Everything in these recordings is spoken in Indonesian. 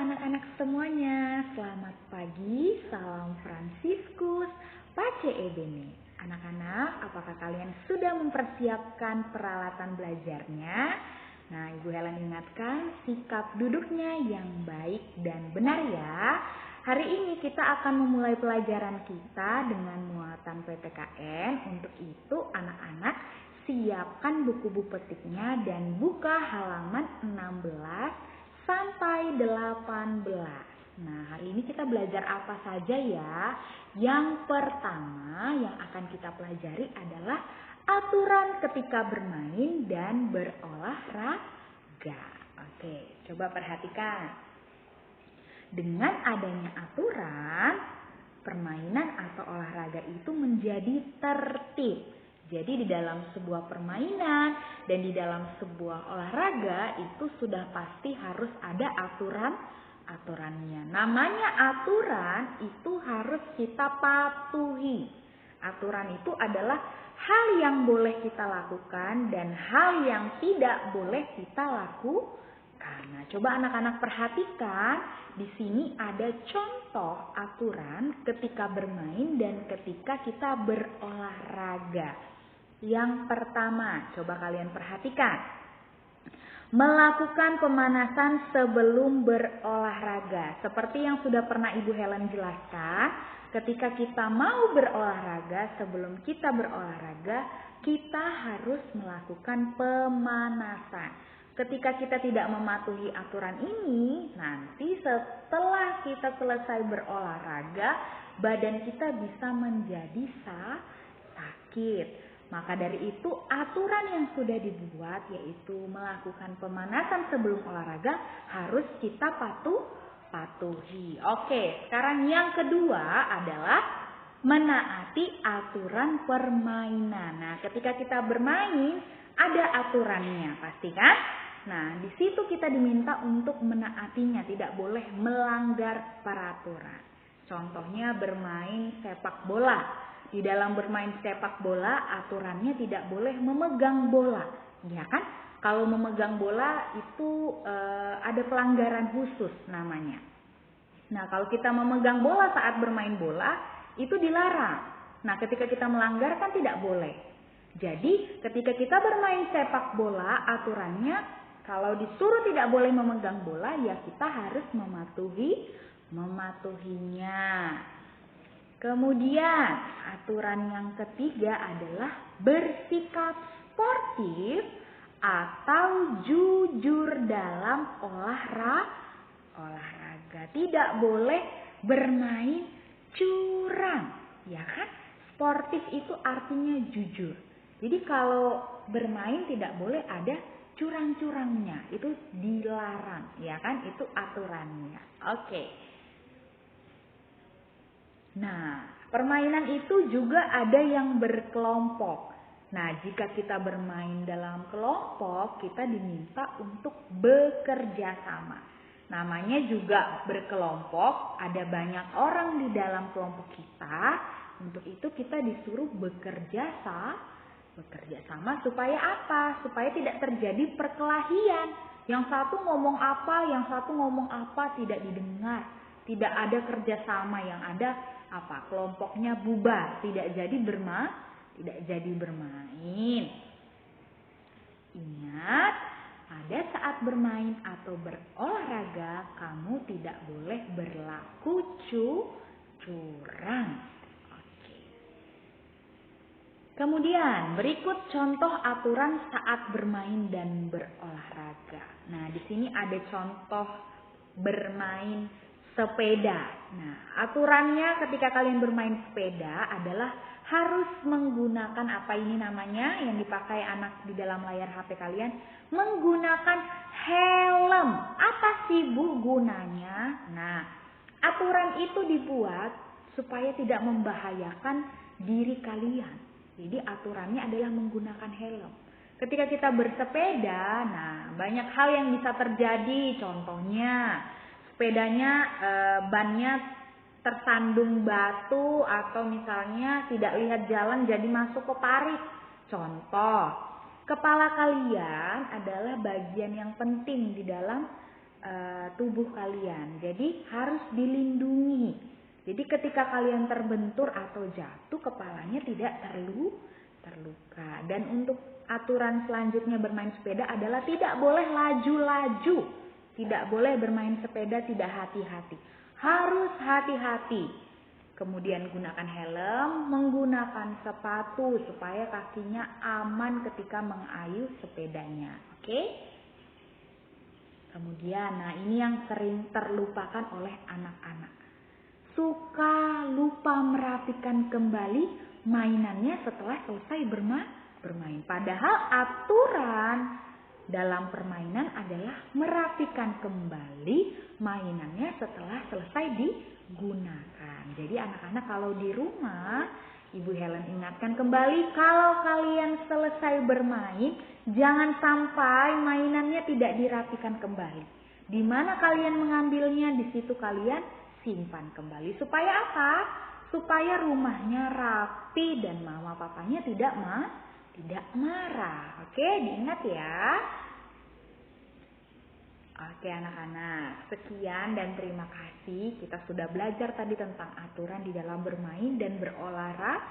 anak-anak semuanya, selamat pagi, salam Fransiskus, Pace Ebene. Anak-anak, apakah kalian sudah mempersiapkan peralatan belajarnya? Nah, Ibu Helen ingatkan sikap duduknya yang baik dan benar ya. Hari ini kita akan memulai pelajaran kita dengan muatan PPKN. Untuk itu anak-anak siapkan buku-buku petiknya dan buka halaman 16 sampai 18. Nah, hari ini kita belajar apa saja ya? Yang pertama yang akan kita pelajari adalah aturan ketika bermain dan berolahraga. Oke, coba perhatikan. Dengan adanya aturan, permainan atau olahraga itu menjadi tertib. Jadi di dalam sebuah permainan dan di dalam sebuah olahraga itu sudah pasti harus ada aturannya. Namanya aturan itu harus kita patuhi. Aturan itu adalah hal yang boleh kita lakukan dan hal yang tidak boleh kita lakukan. Nah, coba anak-anak perhatikan, di sini ada contoh aturan ketika bermain dan ketika kita berolahraga. Yang pertama, coba kalian perhatikan. Melakukan pemanasan sebelum berolahraga. Seperti yang sudah pernah Ibu Helen jelaskan, ketika kita mau berolahraga, sebelum kita berolahraga, kita harus melakukan pemanasan. Ketika kita tidak mematuhi aturan ini, nanti setelah kita selesai berolahraga, badan kita bisa menjadi sakit. Maka dari itu aturan yang sudah dibuat yaitu melakukan pemanasan sebelum olahraga harus kita patuhi. Oke, sekarang yang kedua adalah menaati aturan permainan. Nah, ketika kita bermain ada aturannya, pasti kan? Nah, di situ kita diminta untuk menaatinya, tidak boleh melanggar peraturan. Contohnya bermain sepak bola. Di dalam bermain sepak bola, aturannya tidak boleh memegang bola, ya kan? Kalau memegang bola itu ada pelanggaran khusus namanya. Nah, kalau kita memegang bola saat bermain bola, itu dilarang. Nah, ketika kita melanggar kan tidak boleh. Jadi, ketika kita bermain sepak bola, aturannya kalau disuruh tidak boleh memegang bola, ya kita harus mematuhinya. Kemudian aturan yang ketiga adalah bersikap sportif atau jujur dalam olahraga. Tidak boleh bermain curang, ya kan? Sportif itu artinya jujur. Jadi kalau bermain tidak boleh ada curang-curangnya, itu dilarang, ya kan? Itu aturannya. Oke. Nah, permainan itu juga ada yang berkelompok. Nah, jika kita bermain dalam kelompok, kita diminta untuk bekerja sama. Namanya juga berkelompok, ada banyak orang di dalam kelompok kita. Untuk itu kita disuruh bekerja sama supaya apa? Supaya tidak terjadi perkelahian. Yang satu ngomong apa, yang satu ngomong apa tidak didengar. Tidak ada kerjasama, yang ada apa? Kelompoknya bubar, tidak jadi bermain. Ingat, pada saat bermain atau berolahraga, kamu tidak boleh berlaku curang. Oke. Kemudian berikut contoh aturan saat bermain dan berolahraga. Nah, di sini ada contoh bermain sepeda. Nah, aturannya ketika kalian bermain sepeda adalah harus menggunakan apa ini namanya yang dipakai anak di dalam layar HP kalian, menggunakan helm. Apa sih Bu gunanya? Nah, aturan itu dibuat supaya tidak membahayakan diri kalian. Jadi aturannya adalah menggunakan helm. Ketika kita bersepeda, nah banyak hal yang bisa terjadi. Contohnya sepedanya bannya tersandung batu atau misalnya tidak lihat jalan jadi masuk ke parit. Contoh, kepala kalian adalah bagian yang penting di dalam tubuh kalian. Jadi harus dilindungi. Jadi ketika kalian terbentur atau jatuh, kepalanya tidak terluka. Dan untuk aturan selanjutnya bermain sepeda adalah tidak boleh laju-laju. Tidak boleh bermain sepeda tidak hati-hati. Harus hati-hati. Kemudian gunakan helm, menggunakan sepatu supaya kakinya aman ketika mengayuh sepedanya. Oke? Kemudian, nah ini yang sering terlupakan oleh anak-anak. Suka lupa merapikan kembali mainannya setelah selesai bermain. Padahal aturan dalam permainan adalah merapikan kembali mainannya setelah selesai digunakan. Jadi anak-anak kalau di rumah, Ibu Helen ingatkan kembali, kalau kalian selesai bermain, jangan sampai mainannya tidak dirapikan kembali. Di mana kalian mengambilnya, di situ kalian simpan kembali. Supaya apa? Supaya rumahnya rapi dan mama papanya tidak marah. Oke, diingat ya. Oke anak-anak, sekian dan terima kasih. Kita sudah belajar tadi tentang aturan di dalam bermain dan berolahraga.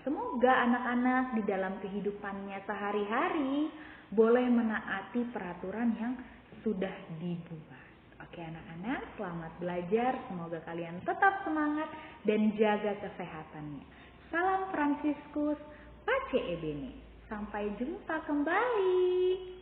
Semoga anak-anak di dalam kehidupannya sehari-hari boleh menaati peraturan yang sudah dibuat. Oke anak-anak, selamat belajar. Semoga kalian tetap semangat dan jaga kesehatannya. Salam Fransiskus, Pace Ebene. Sampai jumpa kembali.